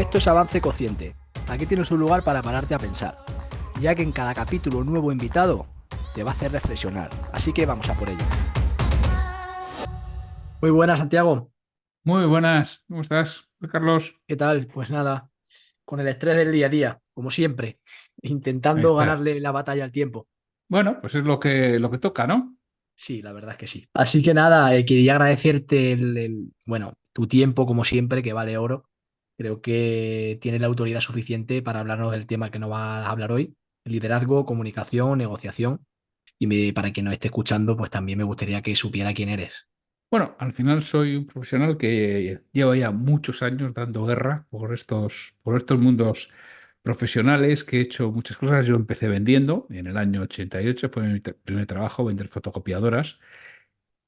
Esto es Avance Consciente. Aquí tienes un lugar para pararte a pensar, ya que en cada capítulo un nuevo invitado te va a hacer reflexionar. Así que vamos a por ello. Muy buenas, Santiago. Muy buenas, ¿cómo estás, Carlos? ¿Qué tal? Pues nada, con el estrés del día a día, como siempre, Ahí intentando está. ganarle la batalla al tiempo. Bueno, pues es lo que toca, ¿no? Sí, la verdad es que sí. Así que nada, quería agradecerte bueno, tu tiempo, como siempre, que vale oro. Creo que tienes la autoridad suficiente para hablarnos del tema que nos va a hablar hoy: liderazgo, comunicación, negociación. Para quien nos esté escuchando, pues también me gustaría que supiera quién eres. Bueno, al final soy un profesional que lleva ya muchos años dando guerra por estos mundos profesionales, que he hecho muchas cosas. Yo empecé vendiendo en el año 88, fue mi primer trabajo, vender fotocopiadoras.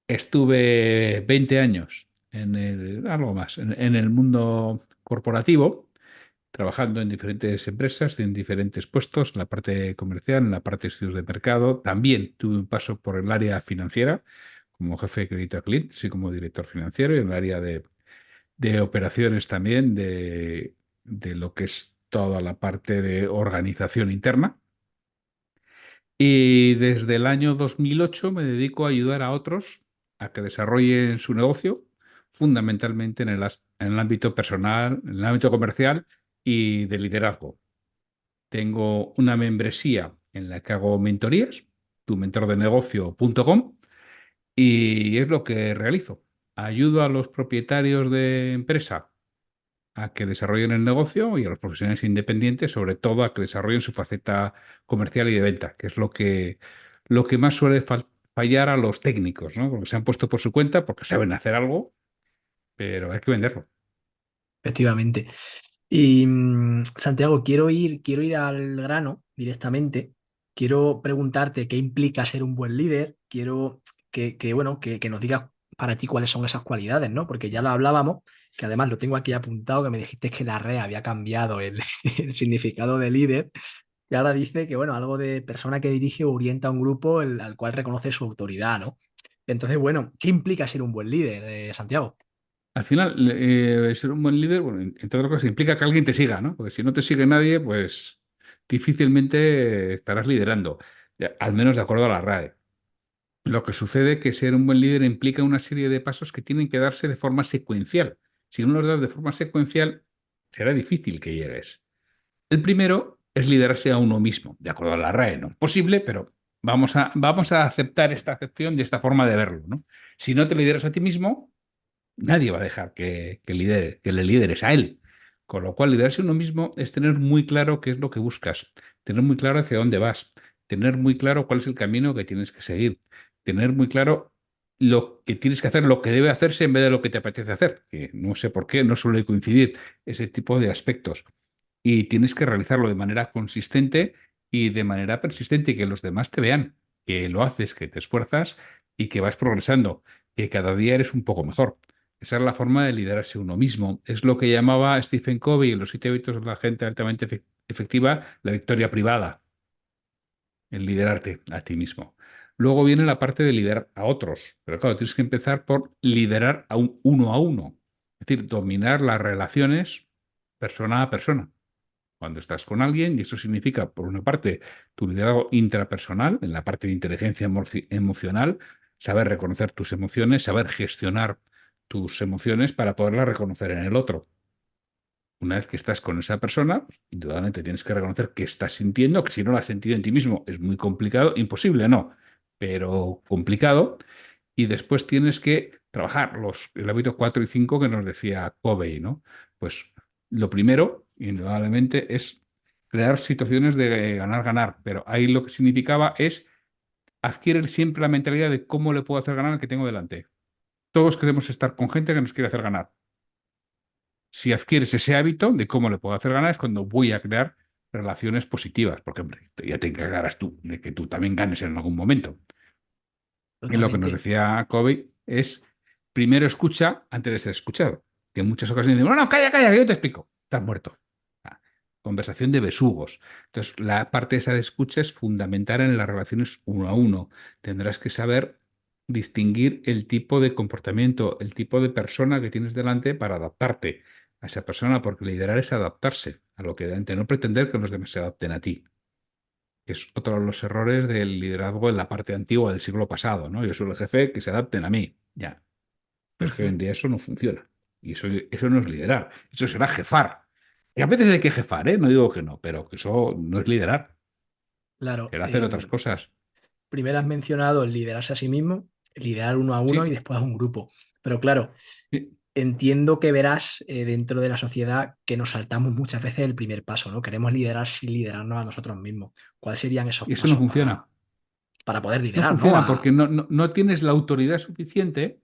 Estuve 20 años algo más, en el mundo corporativo, trabajando en diferentes empresas, en diferentes puestos, en la parte comercial, en la parte de estudios de mercado. También tuve un paso por el área financiera, como jefe de crédito al cliente, así como director financiero, y en el área de operaciones también, de lo que es toda la parte de organización interna. Y desde el año 2008 me dedico a ayudar a otros a que desarrollen su negocio, fundamentalmente en el ámbito personal, en el ámbito comercial y de liderazgo. Tengo una membresía en la que hago mentorías, tumentordenegocio.com, y es lo que realizo. Ayudo a los propietarios de empresa a que desarrollen el negocio y a los profesionales independientes, sobre todo, a que desarrollen su faceta comercial y de venta, que es lo que más suele fallar a los técnicos, ¿no? Porque se han puesto por su cuenta, porque saben hacer algo, pero hay que venderlo. Efectivamente. Y Santiago, quiero ir al grano directamente. Quiero preguntarte qué implica ser un buen líder. Quiero bueno, que nos digas para ti cuáles son esas cualidades, ¿no? Porque ya lo hablábamos, que además lo tengo aquí apuntado, que me dijiste que la REA había cambiado el significado de líder. Y ahora dice que, bueno, algo de persona que dirige o orienta a un grupo al cual reconoce su autoridad, ¿no? Entonces, bueno, ¿qué implica ser un buen líder, Santiago? Al final, ser un buen líder, bueno, entre otras cosas, implica que alguien te siga, ¿no? Porque si no te sigue nadie, pues difícilmente estarás liderando, al menos de acuerdo a la RAE. Lo que sucede es que ser un buen líder implica una serie de pasos que tienen que darse de forma secuencial. Si no los das de forma secuencial, será difícil que llegues. El primero es liderarse a uno mismo, de acuerdo a la RAE. No es posible, pero vamos a aceptar esta acepción y esta forma de verlo, ¿no? Si no te lideras a ti mismo, nadie va a dejar que le lideres a él. Con lo cual, liderarse a uno mismo es tener muy claro qué es lo que buscas, tener muy claro hacia dónde vas, tener muy claro cuál es el camino que tienes que seguir, tener muy claro lo que tienes que hacer, lo que debe hacerse en vez de lo que te apetece hacer, que no sé por qué no suele coincidir ese tipo de aspectos. Y tienes que realizarlo de manera consistente y de manera persistente y que los demás te vean que lo haces, que te esfuerzas y que vas progresando, que cada día eres un poco mejor. Esa es la forma de liderarse uno mismo. Es lo que llamaba Stephen Covey en los 7 hábitos de la gente altamente efectiva, la victoria privada, el liderarte a ti mismo. Luego viene la parte de liderar a otros, pero claro, tienes que empezar por liderar a un uno a uno, es decir, dominar las relaciones persona a persona cuando estás con alguien, y eso significa, por una parte, tu liderazgo intrapersonal, en la parte de inteligencia emocional, saber reconocer tus emociones, saber gestionar tus emociones para poderlas reconocer en el otro. Una vez que estás con esa persona, indudablemente tienes que reconocer que estás sintiendo, que si no lo has sentido en ti mismo es muy complicado, imposible no, pero complicado. Y después tienes que trabajar el hábito 4 y 5 que nos decía Covey, ¿no? Pues lo primero, indudablemente, es crear situaciones de ganar-ganar, pero ahí lo que significaba es adquirir siempre la mentalidad de cómo le puedo hacer ganar al que tengo delante. Todos queremos estar con gente que nos quiere hacer ganar. Si adquieres ese hábito de cómo le puedo hacer ganar, es cuando voy a crear relaciones positivas, porque hombre, ya te encargarás tú de que tú también ganes en algún momento. Y lo que nos Totalmente. decía Covey es, primero escucha antes de ser escuchado. Que en muchas ocasiones decimos, no, no, calla, calla, que yo te explico. Estás muerto. Ah, conversación de besugos. Entonces, la parte esa de escucha es fundamental en las relaciones uno a uno. Tendrás que saber distinguir el tipo de comportamiento, el tipo de persona que tienes delante para adaptarte a esa persona, porque liderar es adaptarse a lo que delante, no pretender que los demás se adapten a ti, que es otro de los errores del liderazgo en la parte antigua del siglo pasado, ¿no? Yo soy el jefe, que se adapten a mí, ya. Pero es que hoy en día eso no funciona. Y eso no es liderar, eso será jefar. Y a veces hay que jefar, ¿eh? No digo que no, pero que eso no es liderar, Claro, será hacer otras cosas. primero has mencionado el liderarse a sí mismo, liderar uno a uno y Sí, después a un grupo. Pero claro, sí. entiendo que verás dentro de la sociedad que nos saltamos muchas veces el primer paso, ¿no? Queremos liderar sin liderarnos a nosotros mismos. ¿Cuáles serían esos Y eso no pasos funciona. para poder No liderar, ¿no? funciona porque no tienes la autoridad suficiente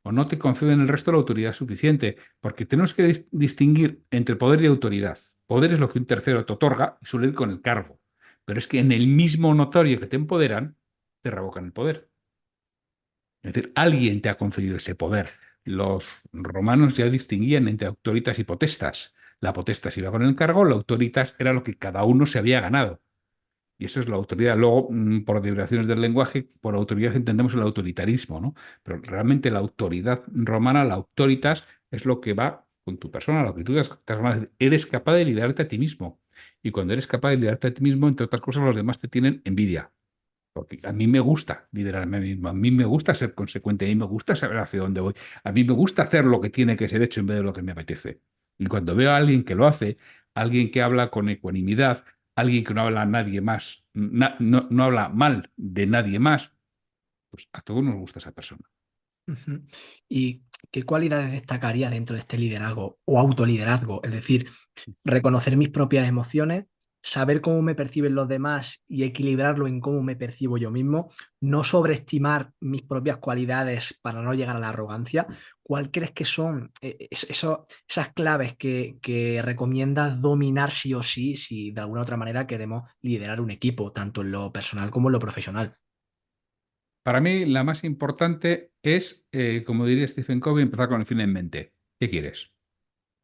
o no te conceden el resto la autoridad suficiente, porque tenemos que distinguir entre poder y autoridad. Poder es lo que un tercero te otorga y suele ir con el cargo, pero es que en el mismo notorio que te empoderan, te revocan el poder. Es decir, alguien te ha concedido ese poder. Los romanos ya distinguían entre autoritas y potestas. La potestas iba con el cargo, la autoritas era lo que cada uno se había ganado. Y eso es la autoridad. Luego, por derivaciones del lenguaje, por autoridad entendemos el autoritarismo, ¿no? Pero realmente la autoridad romana, la autoritas, es lo que va con tu persona, lo que tú eres capaz de liderarte a ti mismo. Y cuando eres capaz de liderarte a ti mismo, entre otras cosas, los demás te tienen envidia. Porque a mí me gusta liderarme a mí mismo, a mí me gusta ser consecuente, a mí me gusta saber hacia dónde voy, a mí me gusta hacer lo que tiene que ser hecho en vez de lo que me apetece. Y cuando veo a alguien que lo hace, alguien que habla con ecuanimidad, alguien que no habla a nadie más, no habla mal de nadie más, pues a todos nos gusta esa persona. Ujú. ¿Y qué cualidades destacaría dentro de este liderazgo o autoliderazgo? Es decir, reconocer mis propias emociones, saber cómo me perciben los demás y equilibrarlo en cómo me percibo yo mismo, no sobreestimar mis propias cualidades para no llegar a la arrogancia. ¿Cuál crees que son esas claves que recomiendas dominar sí o sí si de alguna otra manera queremos liderar un equipo, tanto en lo personal como en lo profesional? Para mí, la más importante es, como diría Stephen Covey, empezar con el fin en mente. ¿Qué quieres?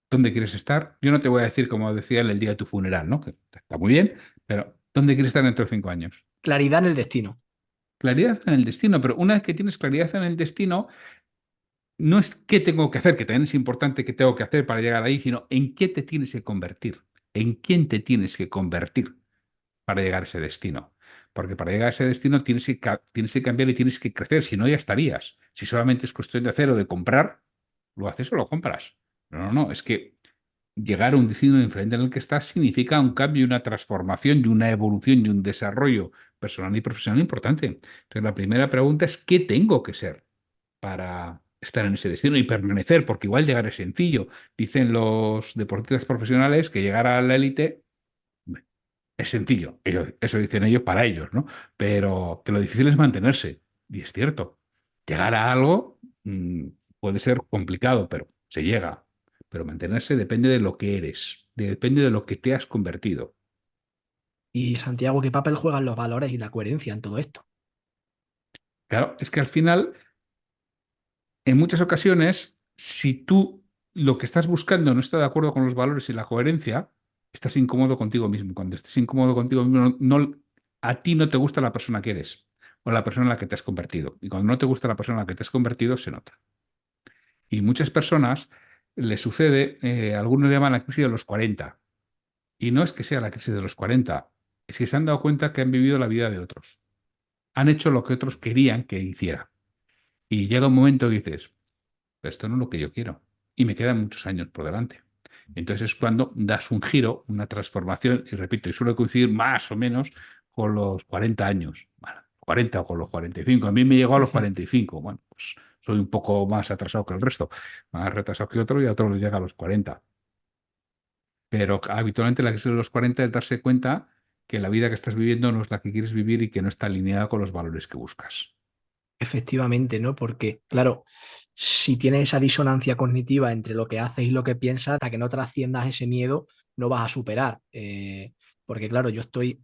¿Dónde quieres estar? Yo no te voy a decir, como decía él, el día de tu funeral, ¿no? Que está muy bien, pero ¿dónde quieres estar dentro de 5 años? Claridad en el destino. Claridad en el destino, pero una vez que tienes claridad en el destino, no es qué tengo que hacer, que también es importante qué tengo que hacer para llegar ahí, sino en qué te tienes que convertir, en quién te tienes que convertir para llegar a ese destino. Porque para llegar a ese destino tienes que cambiar y tienes que crecer, si no ya estarías. Si solamente es cuestión de hacer o de comprar, lo haces o lo compras. No, es que llegar a un destino diferente en el que estás significa un cambio, una transformación y una evolución y un desarrollo personal y profesional importante. Entonces, la primera pregunta es, ¿qué tengo que ser para estar en ese destino y permanecer? Porque igual llegar es sencillo. Dicen los deportistas profesionales que llegar a la élite es sencillo. Eso dicen ellos para ellos, ¿no? Pero que lo difícil es mantenerse. Y es cierto. Llegar a algo puede ser complicado, pero se llega. Pero mantenerse depende de lo que eres, depende de lo que te has convertido. Y Santiago, ¿qué papel juegan los valores y la coherencia en todo esto? Claro, es que al final, en muchas ocasiones, si tú lo que estás buscando no está de acuerdo con los valores y la coherencia, estás incómodo contigo mismo. Cuando estés incómodo contigo mismo, a ti no te gusta la persona que eres o la persona en la que te has convertido. Y cuando no te gusta la persona en la que te has convertido, se nota. Y muchas personas les sucede, algunos le llaman la crisis de los 40. Y no es que sea la crisis de los 40, es que se han dado cuenta que han vivido la vida de otros. Han hecho lo que otros querían que hiciera. Y llega un momento que dices, esto no es lo que yo quiero. Y me quedan muchos años por delante. Entonces es cuando das un giro, una transformación, y repito, y suele coincidir más o menos con los 40 años. Bueno, 40 o con los 45. A mí me llegó a los 45. Bueno, pues soy un poco más atrasado que el resto, más retrasado que otro y a otros les llega a los 40. Pero habitualmente la crisis de los 40 es darse cuenta que la vida que estás viviendo no es la que quieres vivir y que no está alineada con los valores que buscas. Efectivamente, ¿no? Porque, claro, si tienes esa disonancia cognitiva entre lo que haces y lo que piensas, hasta que no trasciendas ese miedo, no vas a superar. Porque, claro, yo estoy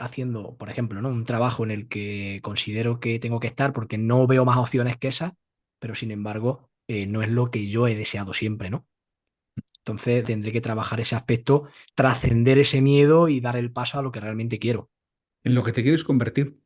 haciendo, por ejemplo, ¿no? Un trabajo en el que considero que tengo que estar porque no veo más opciones que esas, pero sin embargo, no es lo que yo he deseado siempre, ¿no? Entonces tendré que trabajar ese aspecto, trascender ese miedo y dar el paso a lo que realmente quiero. En lo que te quieres convertir.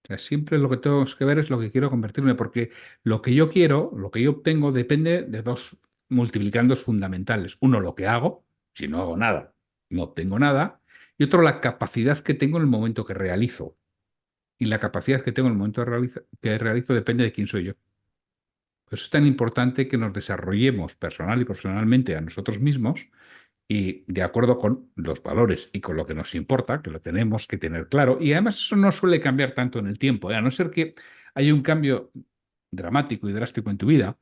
O sea, siempre lo que tengo que ver es lo que quiero convertirme, porque lo que yo quiero, lo que yo obtengo, depende de dos. multiplicando fundamentales. Uno, lo que hago, si no hago nada, no obtengo nada. Y otro, la capacidad que tengo en el momento que realizo. Y la capacidad que tengo en el momento que realizo depende de quién soy yo. Por eso es tan importante que nos desarrollemos personal y profesionalmente a nosotros mismos y de acuerdo con los valores y con lo que nos importa, que lo tenemos que tener claro. Y además eso no suele cambiar tanto en el tiempo, ¿eh? A no ser que haya un cambio dramático y drástico en tu vida.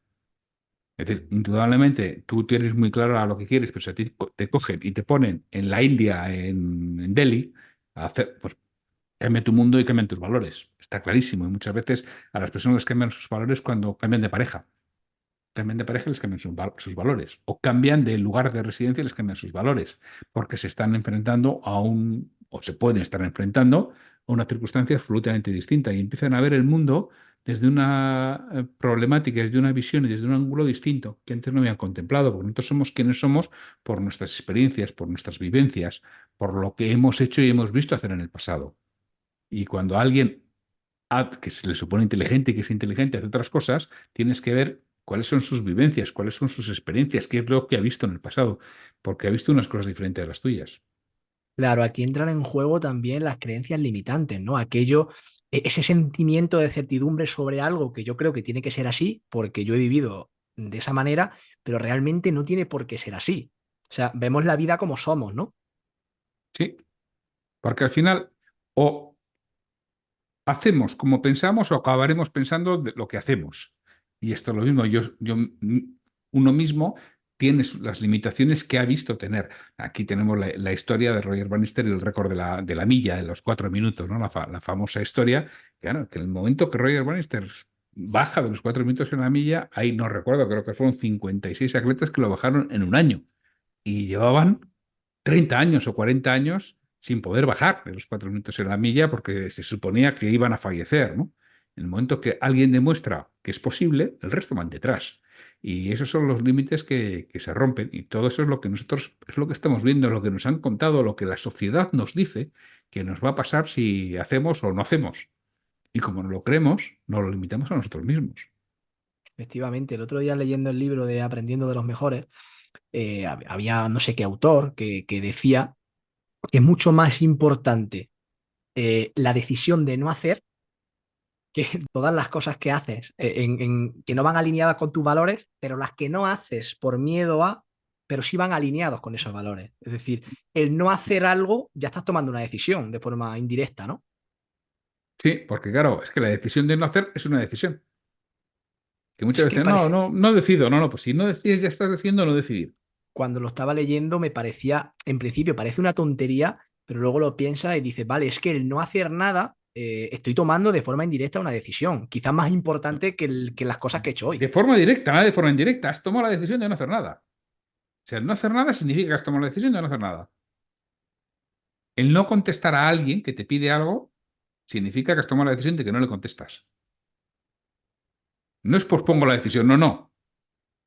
Es decir, indudablemente tú tienes muy claro a lo que quieres, pero si a ti te cogen y te ponen en la India, en Delhi, a hacer, pues cambia tu mundo y cambian tus valores. Está clarísimo. Y muchas veces a las personas les cambian sus valores cuando cambian de pareja y les cambian sus valores. O cambian de lugar de residencia y les cambian sus valores. Porque se están enfrentando o se pueden estar enfrentando a una circunstancia absolutamente distinta. Y empiezan a ver el mundo desde una problemática, desde una visión y desde un ángulo distinto que antes no habían contemplado. Porque nosotros somos quienes somos por nuestras experiencias, por nuestras vivencias, por lo que hemos hecho y hemos visto hacer en el pasado. Y cuando alguien que se le supone inteligente y que es inteligente hace otras cosas, tienes que ver cuáles son sus vivencias, cuáles son sus experiencias, qué es lo que ha visto en el pasado, porque ha visto unas cosas diferentes a las tuyas. Claro, aquí entran en juego también las creencias limitantes, ¿no? Aquello, ese sentimiento de certidumbre sobre algo que yo creo que tiene que ser así, porque yo he vivido de esa manera, pero realmente no tiene por qué ser así. O sea, vemos la vida como somos, ¿no? Sí, porque al final o hacemos como pensamos o acabaremos pensando de lo que hacemos. Y esto es lo mismo, uno mismo tiene las limitaciones que ha visto tener. Aquí tenemos la historia de Roger Bannister y el récord de la milla, de los 4 minutos, ¿no? La famosa historia, claro, que en el momento que Roger Bannister baja de los 4 minutos en la milla, ahí no recuerdo, creo que fueron 56 atletas que lo bajaron en un año y llevaban 30 años o 40 años sin poder bajar de los 4 minutos en la milla porque se suponía que iban a fallecer, ¿no? En el momento que alguien demuestra que es posible, el resto van detrás. Y esos son los límites que se rompen. Y todo eso es lo que nosotros, es lo que estamos viendo, lo que nos han contado, lo que la sociedad nos dice que nos va a pasar si hacemos o no hacemos. Y como no lo creemos, nos lo limitamos a nosotros mismos. Efectivamente, el otro día leyendo el libro de Aprendiendo de los Mejores, había no sé qué autor que decía que es mucho más importante la decisión de no hacer que todas las cosas que haces, que no van alineadas con tus valores, pero las que no haces por miedo a, pero sí van alineados con esos valores. Es decir, el no hacer algo, ya estás tomando una decisión de forma indirecta, ¿no? Sí, porque claro, es que la decisión de no hacer es una decisión. Que Es muchas que veces, no, parece, no, no decido, no, no, pues si no decides ya estás decidiendo no decidir. cuando lo estaba leyendo me parecía, en principio parece una tontería, pero luego lo piensas y dices, vale, es que el no hacer nada, estoy tomando de forma indirecta una decisión, quizás más importante que las cosas que he hecho hoy. De forma directa, nada de forma indirecta. Has tomado la decisión de no hacer nada. O sea, el no hacer nada significa que has tomado la decisión de no hacer nada. El no contestar a alguien que te pide algo significa que has tomado la decisión de que no le contestas. No es pospongo la decisión, no, no.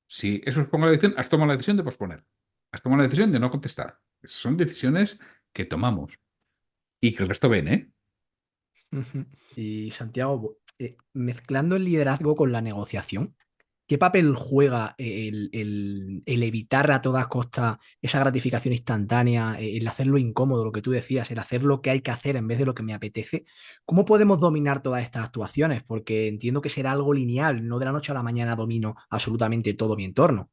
Si es pospongo la decisión, has tomado la decisión de posponer. Has tomado la decisión de no contestar. Esas son decisiones que tomamos y que el resto ven, ¿eh? Ujú. Y Santiago, mezclando el liderazgo con la negociación, ¿qué papel juega el evitar a toda costa esa gratificación instantánea, el hacerlo incómodo, lo que tú decías, el hacer lo que hay que hacer en vez de lo que me apetece? ¿Cómo podemos dominar todas estas actuaciones? Porque entiendo que será algo lineal, no de la noche a la mañana domino absolutamente todo mi entorno.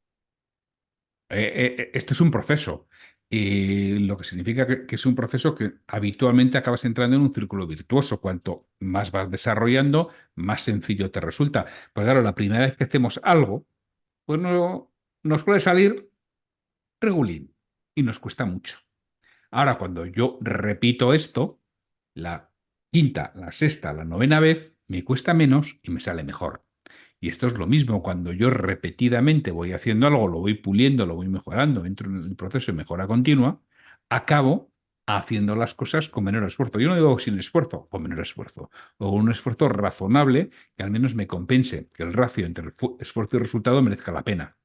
Esto es un proceso. Y lo que significa que es un proceso que habitualmente acabas entrando en un círculo virtuoso. Cuanto más vas desarrollando, más sencillo te resulta. Pues claro, la primera vez que hacemos algo, pues no, nos puede salir regulín y nos cuesta mucho. Ahora, cuando yo repito esto, la quinta, la sexta, la novena vez, me cuesta menos y me sale mejor. Y esto es lo mismo, cuando yo repetidamente voy haciendo algo, lo voy puliendo, lo voy mejorando, entro en el proceso de mejora continua, acabo haciendo las cosas con menor esfuerzo. Yo no digo sin esfuerzo, con menor esfuerzo, o un esfuerzo razonable que al menos me compense, que el ratio entre el esfuerzo y resultado merezca la pena.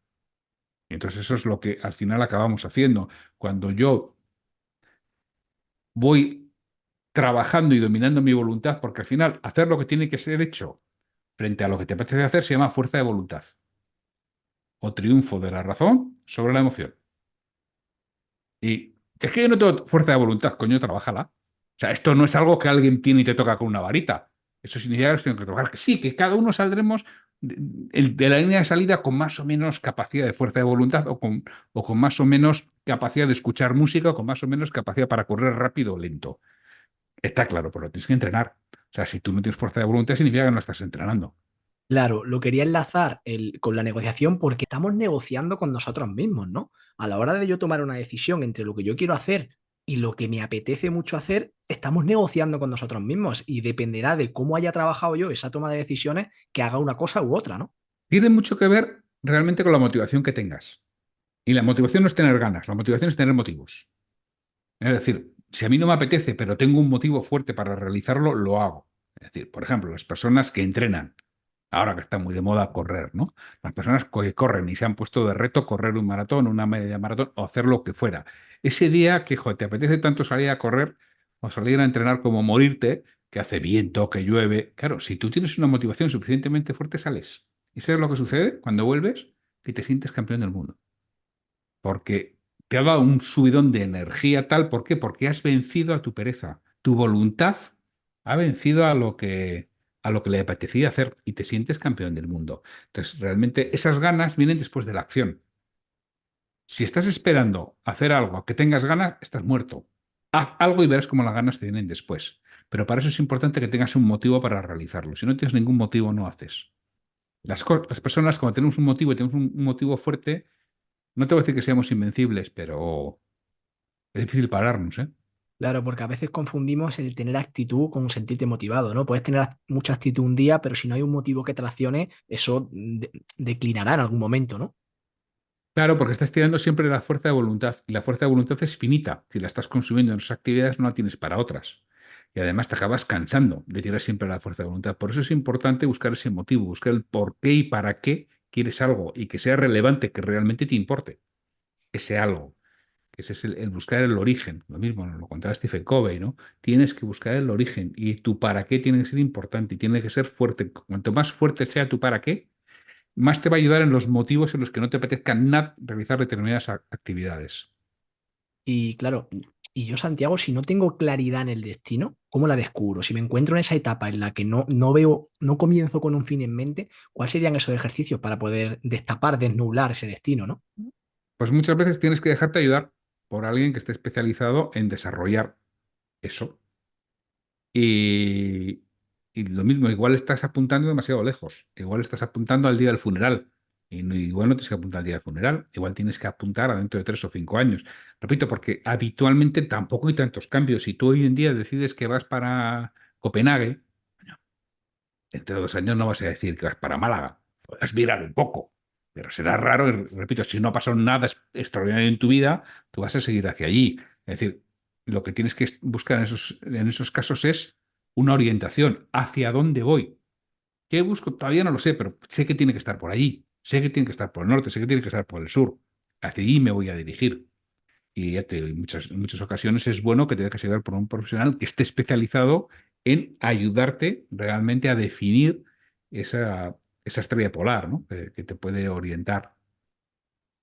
Y entonces eso es lo que al final acabamos haciendo. Cuando yo voy trabajando y dominando mi voluntad, porque al final hacer lo que tiene que ser hecho frente a lo que te apetece hacer se llama fuerza de voluntad. o triunfo de la razón sobre la emoción. Y es que yo no tengo fuerza de voluntad, coño, trabájala. O sea, esto no es algo que alguien tiene y te toca con una varita. Eso significa que los tengo que trabajar. Que sí, que cada uno saldremos de la línea de salida con más o menos capacidad de fuerza de voluntad o con más o menos capacidad de escuchar música o con más o menos capacidad para correr rápido o lento. Está claro, pero lo tienes que entrenar. O sea, si tú no tienes fuerza de voluntad, significa que no estás entrenando. Claro, lo quería enlazar con la negociación porque estamos negociando con nosotros mismos, ¿no? A la hora de yo tomar una decisión entre lo que yo quiero hacer y lo que me apetece mucho hacer, estamos negociando con nosotros mismos y dependerá de cómo haya trabajado yo esa toma de decisiones que haga una cosa u otra, ¿no? Tiene mucho que ver realmente con la motivación que tengas. Y la motivación no es tener ganas, la motivación es tener motivos. Es decir, si a mí no me apetece, pero tengo un motivo fuerte para realizarlo, lo hago. Es decir, por ejemplo, las personas que entrenan, ahora que está muy de moda correr, ¿no? Las personas que corren y se han puesto de reto correr un maratón, una media maratón o hacer lo que fuera. Ese día que, joder, te apetece tanto salir a correr o salir a entrenar como morirte, que hace viento, que llueve. Claro, si tú tienes una motivación suficientemente fuerte, sales. ¿Y sabes lo que sucede cuando vuelves? Que te sientes campeón del mundo porque te ha dado un subidón de energía tal. ¿Por qué? Porque has vencido a tu pereza. Tu voluntad ha vencido a lo que le apetecía hacer y te sientes campeón del mundo. Entonces, realmente esas ganas vienen después de la acción. Si estás esperando hacer algo a que tengas ganas, estás muerto. Haz algo y verás cómo las ganas te vienen después. Pero para eso es importante que tengas un motivo para realizarlo. Si no tienes ningún motivo, no haces. Las personas, cuando tenemos un motivo y tenemos un motivo fuerte, no te voy a decir que seamos invencibles, pero es difícil pararnos, ¿eh? Claro, porque a veces confundimos el tener actitud con sentirte motivado, ¿no? Puedes tener mucha actitud un día, pero si no hay un motivo que traccione, eso declinará en algún momento, ¿no? Claro, porque estás tirando siempre de la fuerza de voluntad y la fuerza de voluntad es finita. Si la estás consumiendo en otras actividades, no la tienes para otras. Y además te acabas cansando de tirar siempre la fuerza de voluntad. Por eso es importante buscar ese motivo, buscar el por qué y para qué quieres algo y que sea relevante, que realmente te importe ese algo. Ese es el buscar el origen. Lo mismo, nos lo contaba Stephen Covey, ¿no? Tienes que buscar el origen y tu para qué tiene que ser importante y tiene que ser fuerte. Cuanto más fuerte sea tu para qué, más te va a ayudar en los motivos en los que no te apetezca nada realizar determinadas actividades. Y claro, y yo, Santiago, si no tengo claridad en el destino, ¿cómo la descubro? Si me encuentro en esa etapa en la que no veo, no comienzo con un fin en mente, ¿cuáles serían esos ejercicios para poder destapar, desnublar ese destino, ¿no? Pues muchas veces tienes que dejarte ayudar por alguien que esté especializado en desarrollar eso. Y, y lo mismo, igual estás apuntando demasiado lejos, igual estás apuntando al día del funeral. Y igual no tienes que apuntar al día del funeral, igual tienes que apuntar a dentro de 3 o 5 años. Repito, porque habitualmente tampoco hay tantos cambios. Si tú hoy en día decides que vas para Copenhague, dentro de 2 años no vas a decir que vas para Málaga. Podrás virar un poco, pero será raro. Y repito, si no ha pasado nada extraordinario en tu vida, tú vas a seguir hacia allí. Es decir, lo que tienes que buscar en esos casos es una orientación. ¿Hacia dónde voy? ¿Qué busco? Todavía no lo sé, pero sé que tiene que estar por allí. Sé que tiene que estar por el norte, sé que tiene que estar por el sur. Hacia allí me voy a dirigir. Y ya te digo, en muchas ocasiones es bueno que te dejes ayudar por un profesional que esté especializado en ayudarte realmente a definir esa estrella polar, ¿no? Que te puede orientar.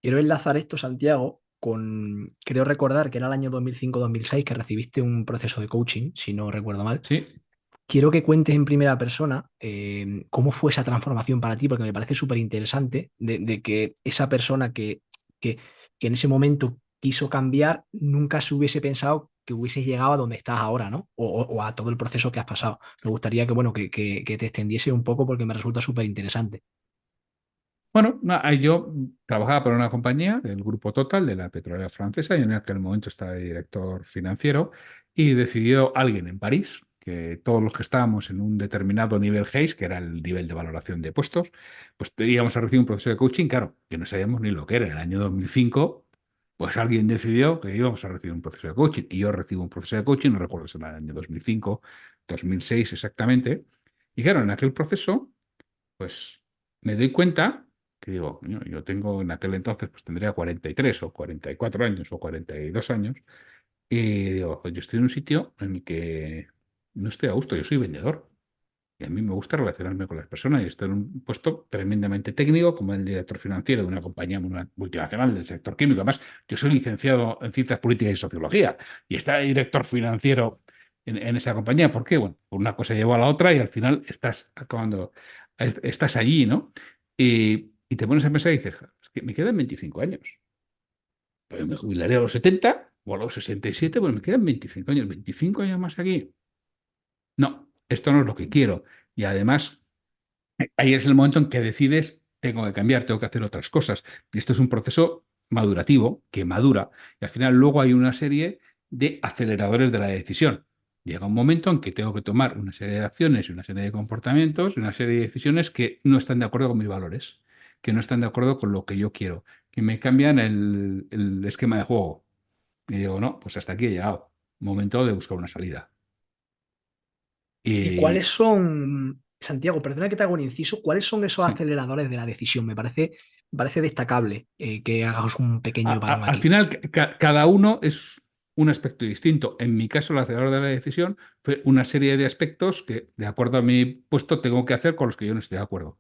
Quiero enlazar esto, Santiago, creo recordar que era el año 2005-2006 que recibiste un proceso de coaching, si no recuerdo mal. Sí, Quiero que cuentes en primera persona cómo fue esa transformación para ti, porque me parece súper interesante de que esa persona que, que en ese momento quiso cambiar, nunca se hubiese pensado que hubieses llegado a donde estás ahora, ¿no? O a todo el proceso que has pasado. Me gustaría que, bueno, que te extendiese un poco porque me resulta súper interesante. bueno, yo trabajaba para una compañía del Grupo Total de la petrolera francesa y en aquel momento estaba de director financiero y decidió alguien en París que todos los que estábamos en un determinado nivel GACE, que era el nivel de valoración de puestos, pues íbamos a recibir un proceso de coaching, claro, que no sabíamos ni lo que era. En el año 2005, pues alguien decidió que íbamos a recibir un proceso de coaching y yo recibo un proceso de coaching, no recuerdo si era el año 2005, 2006 exactamente. Y claro, en aquel proceso pues me doy cuenta que digo, "Coño, yo tengo en aquel entonces, pues tendría 43 o 44 años o 42 años, y digo, "Pues yo estoy en un sitio en el que no estoy a gusto, yo soy vendedor. Y a mí me gusta relacionarme con las personas y estoy en un puesto tremendamente técnico como el director financiero de una compañía multinacional del sector químico. Además, yo soy licenciado en Ciencias Políticas y Sociología y está de director financiero en esa compañía. ¿Por qué? Bueno, una cosa llevó a la otra y al final estás acabando, estás allí, ¿no? Y te pones a pensar y dices, es que me quedan 25 años. Pero me jubilaré a los 70 o a los 67, pues me quedan 25 años. 25 años más aquí. No, esto no es lo que quiero. Y además, ahí es el momento en que decides, tengo que cambiar, tengo que hacer otras cosas. Y esto es un proceso madurativo que madura. Y al final luego hay una serie de aceleradores de la decisión. Llega un momento en que tengo que tomar una serie de acciones y una serie de comportamientos y una serie de decisiones que no están de acuerdo con mis valores, que no están de acuerdo con lo que yo quiero, que me cambian el esquema de juego. Y digo, no, pues hasta aquí he llegado. Momento de buscar una salida. ¿Y cuáles Y son, Santiago, perdona que te hago un inciso, cuáles son esos sí. aceleradores de la decisión? Me parece destacable que hagas un pequeño parón Al aquí. final, cada uno es un aspecto distinto. En mi caso, el acelerador de la decisión fue una serie de aspectos que, de acuerdo a mi puesto, tengo que hacer con los que yo no estoy de acuerdo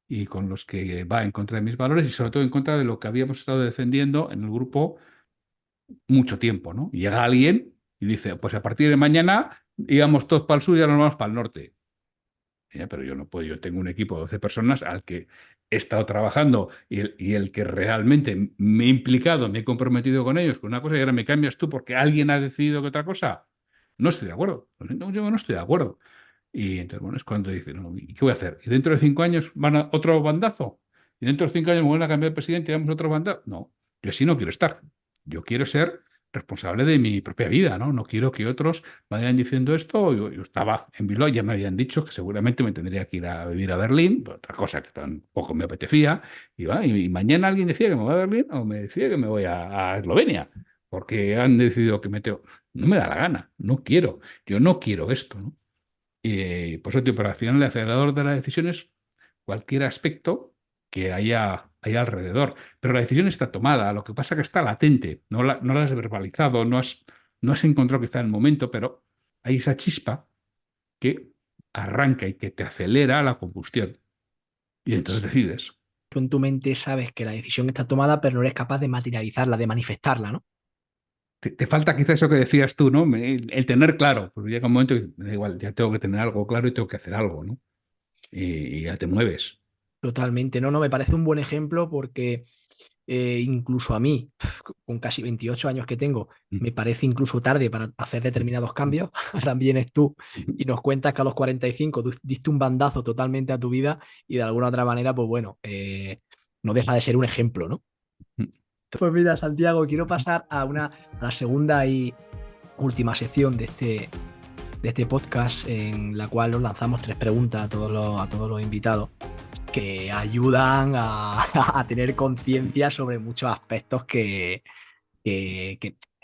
y con los que va en contra de mis valores y sobre todo en contra de lo que habíamos estado defendiendo en el grupo mucho tiempo, ¿no? Y llega alguien y dice, pues a partir de mañana íbamos todos para el sur y ahora nos vamos para el norte. Pero yo no puedo, yo tengo un equipo de 12 personas al que he estado trabajando y el que realmente me he implicado, me he comprometido con ellos con una cosa y ahora me cambias tú porque alguien ha decidido que otra cosa. No estoy de acuerdo. No, yo no estoy de acuerdo. Y entonces, bueno, es cuando dicen, no, ¿y qué voy a hacer? ¿Y dentro de 5 años van a otro bandazo? ¿Y dentro de 5 años me van a cambiar de presidente y damos otro bandazo? No, yo así no quiero estar. Yo quiero ser responsable de mi propia vida, ¿no? No quiero que otros vayan diciendo esto. Yo estaba en Bilbao, ya me habían dicho que seguramente me tendría que ir a vivir a Berlín, otra cosa que tampoco me apetecía. Y mañana alguien decía que me voy a Berlín o me decía que me voy a Eslovenia, porque han decidido que me tengo. No me da la gana, no quiero. Yo no quiero esto, ¿no? Y por eso, tío, pero al final el acelerador de la decisión es cualquier aspecto que haya alrededor. Pero la decisión está tomada, lo que pasa es que está latente, no la has verbalizado, no has encontrado quizá el momento, pero hay esa chispa que arranca y que te acelera la combustión. Y entonces decides. Tú en tu mente sabes que la decisión está tomada, pero no eres capaz de materializarla, de manifestarla, ¿no? Te falta quizá eso que decías tú, ¿no? El tener claro, porque llega un momento que me da igual, ya tengo que tener algo claro y tengo que hacer algo, ¿no? Y ya te mueves. Totalmente, no, no, me parece un buen ejemplo porque incluso a mí, con casi 28 años que tengo, me parece incluso tarde para hacer determinados cambios. Ahora vienes tú y nos cuentas que a los 45 diste un bandazo totalmente a tu vida y de alguna otra manera, pues bueno, no deja de ser un ejemplo, ¿no? Pues mira, Santiago, quiero pasar a la segunda y última sección de este podcast en la cual nos lanzamos tres preguntas a todos los invitados que ayudan a tener conciencia sobre muchos aspectos que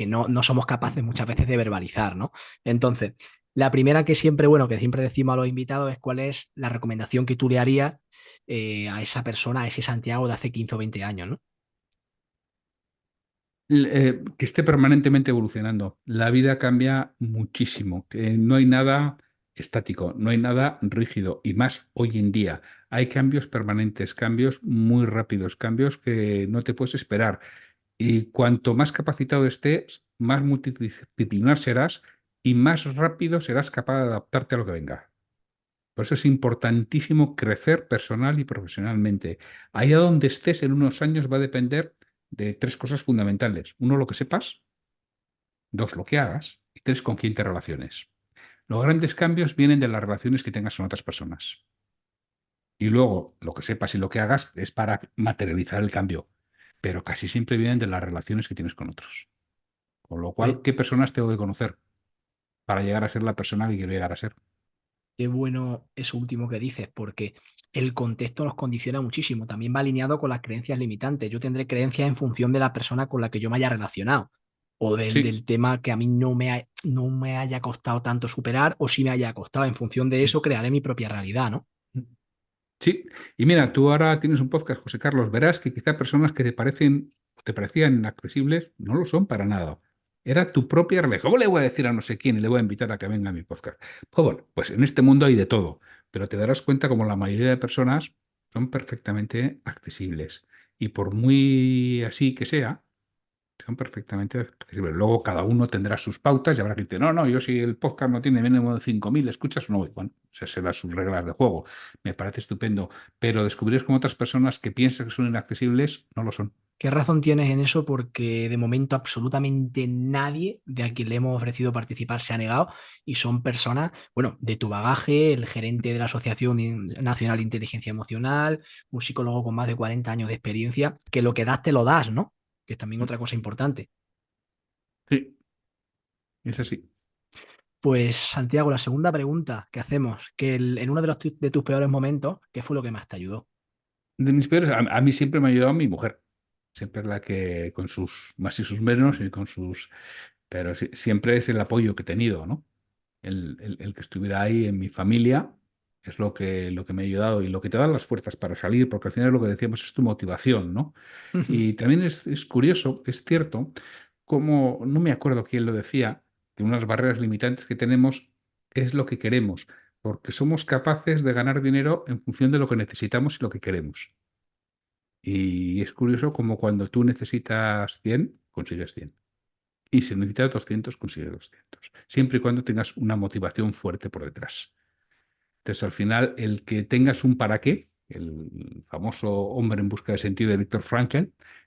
no somos capaces muchas veces de verbalizar, ¿no? Entonces, la primera que siempre, bueno, que siempre decimos a los invitados es cuál es la recomendación que tú le harías a esa persona, a ese Santiago de hace 15 o 20 años, ¿no? Que esté permanentemente evolucionando. La vida cambia muchísimo, que no hay nada estático, no hay nada rígido, y más hoy en día. Hay cambios permanentes, cambios muy rápidos, cambios que no te puedes esperar. Y cuanto más capacitado estés, más multidisciplinar serás y más rápido serás capaz de adaptarte a lo que venga. Por eso es importantísimo crecer personal y profesionalmente. Allá donde estés en unos años va a depender de tres cosas fundamentales. Uno, lo que sepas. Dos, lo que hagas. Y tres, con quién te relaciones. Los grandes cambios vienen de las relaciones que tengas con otras personas. Y luego, lo que sepas y lo que hagas es para materializar el cambio. Pero casi siempre vienen de las relaciones que tienes con otros. Con lo Pues cual, ¿qué personas tengo que conocer para llegar a ser la persona que quiero llegar a ser? qué bueno eso último que dices, porque el contexto nos condiciona muchísimo. También va alineado con las creencias limitantes. Yo tendré creencias en función de la persona con la que yo me haya relacionado o Sí. del tema que a mí no me haya costado tanto superar o si me haya costado. En función de eso crearé mi propia realidad, ¿no? Sí, y mira, tú ahora tienes un podcast, José Carlos, verás que quizá personas que te parecen o te parecían inaccesibles no lo son para nada. Era tu propia realidad. ¿Cómo le voy a decir a no sé quién y le voy a invitar a que venga a mi podcast? Pues bueno, pues en este mundo hay de todo, pero te darás cuenta como la mayoría de personas son perfectamente accesibles. Y por muy así que sea, son perfectamente accesibles. Luego cada uno tendrá sus pautas y habrá que decir, no, no, yo si el podcast no tiene mínimo de 5.000 escuchas, no voy. Bueno, esas serán sus reglas de juego. Me parece estupendo. Pero descubrir como otras personas que piensan que son inaccesibles no lo son. ¿Qué razón tienes en eso? Porque de momento absolutamente nadie de a quien le hemos ofrecido participar se ha negado y son personas, bueno, de tu bagaje, el gerente de la Nacional de Inteligencia Emocional, un psicólogo con más de 40 años de experiencia, que lo que das te lo das, ¿no? Que es también otra cosa importante. Sí, es así. Pues Santiago, la segunda pregunta que hacemos, en uno de de tus peores momentos, ¿qué fue lo que más te ayudó? De mis peores, a mí siempre me ha ayudado mi mujer. Siempre es la que, con sus más y sus menos, y con sus. Pero siempre es el apoyo que he tenido, ¿no? El que estuviera ahí en mi familia es lo que me ha ayudado y lo que te da las fuerzas para salir, porque al final lo que decíamos es tu motivación, ¿no? Y también es curioso, es cierto, como no me acuerdo quién lo decía, que unas barreras limitantes que tenemos es lo que queremos, porque somos capaces de ganar dinero en función de lo que necesitamos y lo que queremos. Y es curioso como cuando tú necesitas 100 consigues 100. Y si necesitas 200 consigues 200. Siempre y cuando tengas una motivación fuerte por detrás. Entonces, al final, el que tengas un para qué, el famoso hombre en busca de sentido de Viktor Frankl,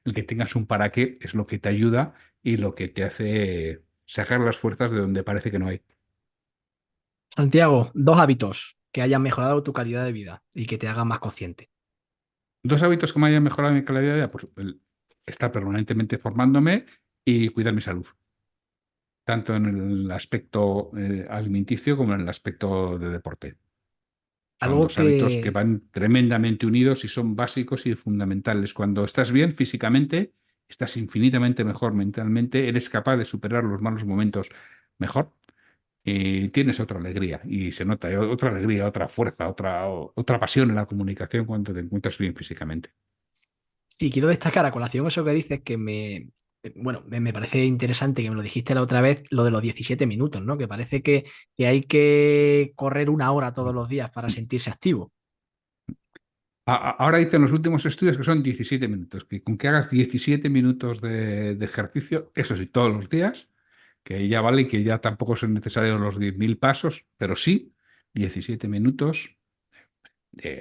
el que tengas un para qué es lo que te ayuda y lo que te hace sacar las fuerzas de donde parece que no hay. Santiago, dos hábitos que hayan mejorado tu calidad de vida y que te hagan más consciente. Dos hábitos que me hayan mejorado mi calidad de vida, pues estar permanentemente formándome y cuidar mi salud, tanto en el aspecto alimenticio como en el aspecto de deporte. Son Algo dos hábitos que que, van tremendamente unidos y son básicos y fundamentales. Cuando estás bien físicamente, estás infinitamente mejor mentalmente, eres capaz de superar los malos momentos mejor y tienes otra alegría y se nota otra alegría, otra fuerza, otra pasión en la comunicación cuando te encuentras bien físicamente. sí, quiero destacar a colación eso que dices, bueno, me parece interesante que me lo dijiste la otra vez, lo de los 17 minutos, ¿no? Que parece que hay que correr una hora todos los días para sentirse activo. Ahora dicen los últimos estudios que son 17 minutos, que con que hagas 17 minutos de ejercicio, eso sí, todos los días, que ya vale, que ya tampoco son necesarios los 10.000 pasos, pero sí 17 minutos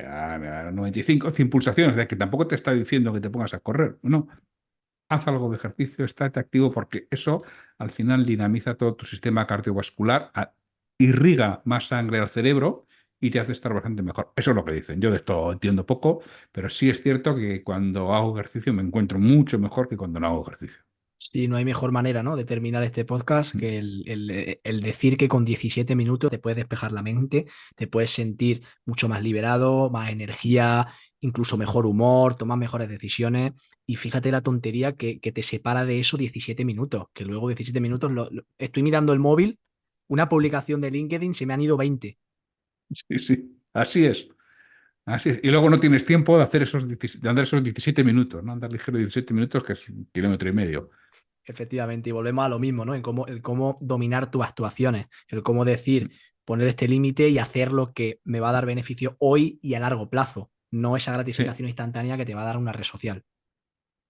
a 95, 100 pulsaciones, de que tampoco te está diciendo que te pongas a correr, no, haz algo de ejercicio, estate activo, porque eso al final dinamiza todo tu sistema cardiovascular, irriga más sangre al cerebro y te hace estar bastante mejor. Eso es lo que dicen. Yo de esto entiendo poco, pero sí es cierto que cuando hago ejercicio me encuentro mucho mejor que cuando no hago ejercicio. Sí, no hay mejor manera, ¿no? De terminar este podcast que el decir que con 17 minutos te puedes despejar la mente, te puedes sentir mucho más liberado, más energía, incluso mejor humor, tomar mejores decisiones. Y fíjate la tontería que te separa de eso 17 minutos, que luego 17 minutos, estoy mirando el móvil, una publicación de LinkedIn, se me han ido 20. Sí, sí, así es. Así es. Y luego no tienes tiempo de hacer de andar esos 17 minutos, ¿no? Andar ligero 17 minutos, que es 1,5 kilómetros. Efectivamente, y volvemos a lo mismo, ¿no? En el cómo dominar tus actuaciones, el cómo decir, poner este límite y hacer lo que me va a dar beneficio hoy y a largo plazo, no esa Sí. gratificación instantánea que te va a dar una red social.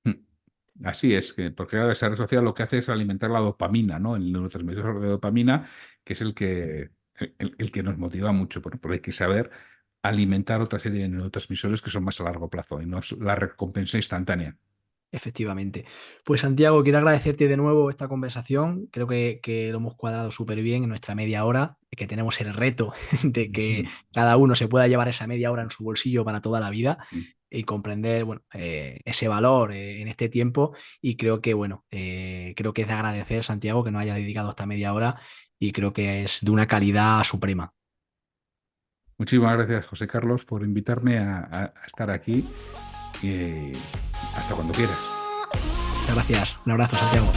Mm. Así es, porque ahora esa red social lo que hace es alimentar la dopamina, ¿no? El neurotransmisor de dopamina, que es el que nos motiva mucho. Pero hay que saber alimentar otra serie de neurotransmisores que son más a largo plazo y no es la recompensa instantánea. Efectivamente. Pues Santiago, quiero agradecerte de nuevo esta conversación. Creo que lo hemos cuadrado súper bien en nuestra media hora, que tenemos el reto de que Ujú. cada uno se pueda llevar esa media hora en su bolsillo para toda la vida y comprender, bueno, ese valor en este tiempo. Y creo que, bueno, creo que es de agradecer, Santiago, que nos haya dedicado esta media hora y creo que es de una calidad suprema. Muchísimas gracias, José Carlos, por invitarme a estar aquí y hasta cuando quieras. Muchas gracias. Un abrazo, Santiago.